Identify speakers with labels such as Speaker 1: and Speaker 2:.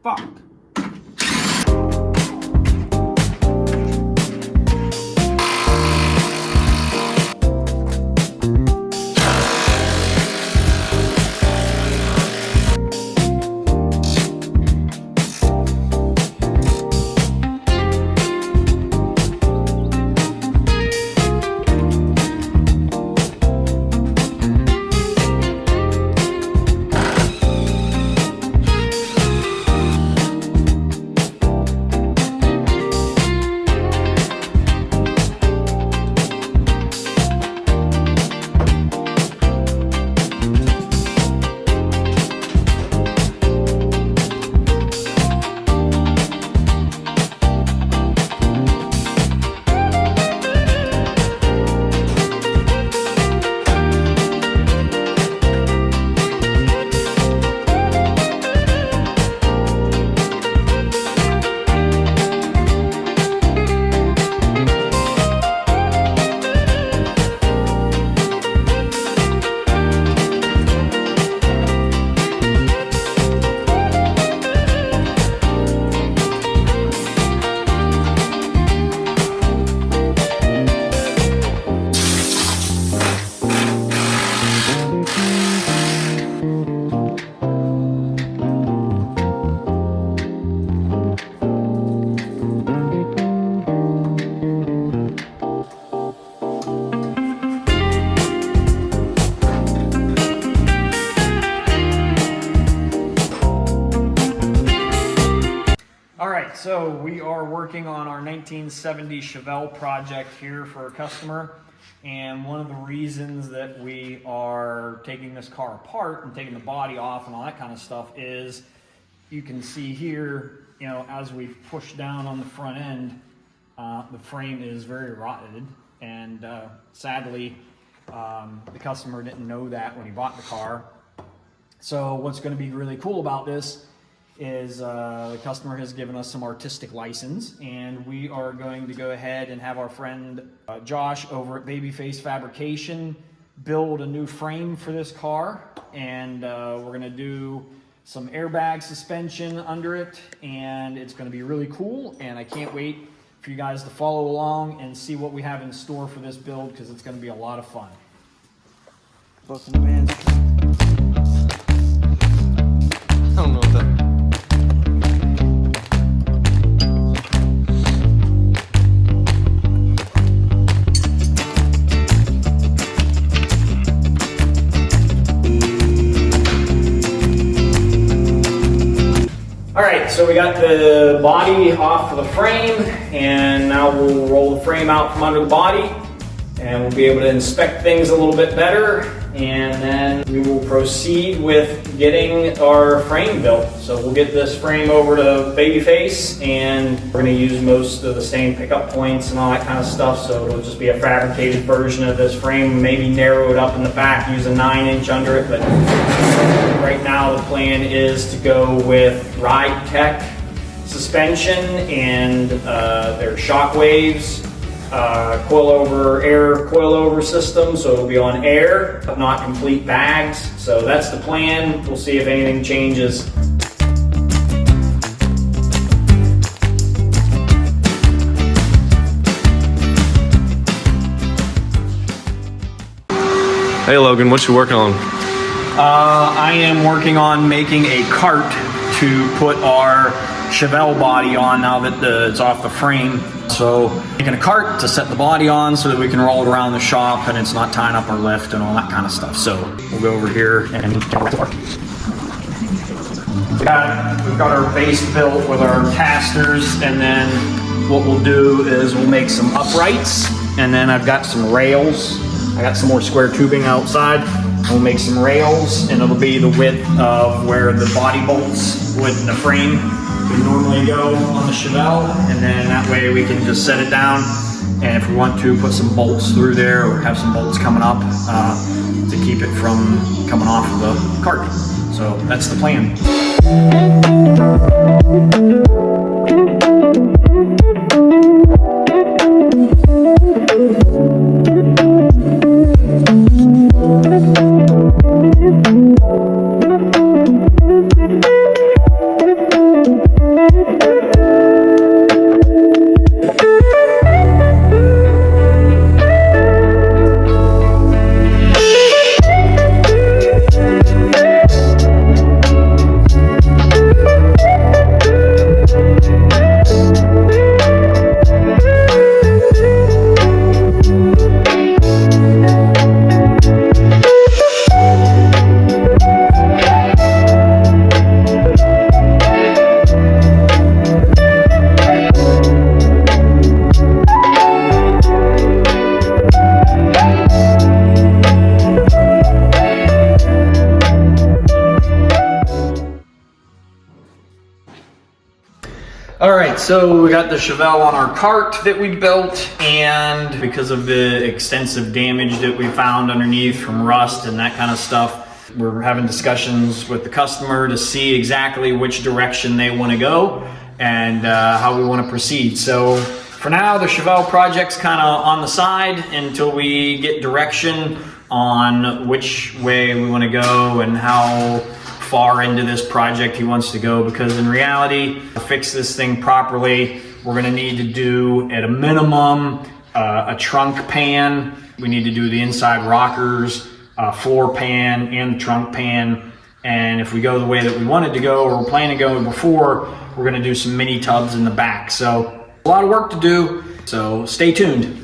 Speaker 1: Fuck. Alright, so we are working on our 1970 Chevelle project here for a customer, and one of the reasons that we are taking this car apart and taking the body off and all that kind of stuff is, you can see here, you know, as we push down on the front end, the frame is very rotted, and sadly the customer didn't know that when he bought the car. So what's going to be really cool about this is the customer has given us some artistic license, and we are going to go ahead and have our friend Josh over at Babyface Fabrication build a new frame for this car, and we're going to do some airbag suspension under it, and it's going to be really cool, and I can't wait for you guys to follow along and see what we have in store for this build, because it's going to be a lot of fun.
Speaker 2: I don't know what that.
Speaker 1: Alright, so we got the body off of the frame, and now we'll roll the frame out from under the body, and we'll be able to inspect things a little bit better, and then we will proceed with getting our frame built. So we'll get this frame over to Babyface, and we're going to use most of the same pickup points and all that kind of stuff, so it'll just be a fabricated version of this frame, maybe narrow it up in the back, use a 9-inch under it, but right now the plan is to go with Ride Tech suspension and their Shockwaves air coilover system, so it'll be on air, but not complete bags. So that's the plan. We'll see if anything changes.
Speaker 2: Hey Logan, what you working on?
Speaker 1: I am working on making a cart to put our Chevelle body on now that it's off the frame. So making a cart to set the body on so that we can roll it around the shop and it's not tying up our lift and all that kind of stuff. So we'll go over here and we've got our base built with our casters, and then what we'll do is we'll make some uprights, and then I've got some rails. I got some more square tubing outside. We'll make some rails, and it'll be the width of where the body bolts would, the frame would normally go on the Chevelle, and then that way we can just set it down, and if we want to put some bolts through there or have some bolts coming up to keep it from coming off of the cart. So that's the plan. All right, so we got the Chevelle on our cart that we built, and because of the extensive damage that we found underneath from rust and that kind of stuff, we're having discussions with the customer to see exactly which direction they want to go and how we want to proceed. So for now, the Chevelle project's kind of on the side until we get direction on which way we want to go and how far into this project he wants to go, because in reality, to fix this thing properly, we're going to need to do at a minimum a trunk pan. We need to do the inside rockers, floor pan, and the trunk pan. And if we go the way that we wanted to go, or we're planning to go before, we're going to do some mini tubs in the back. So a lot of work to do, so stay tuned.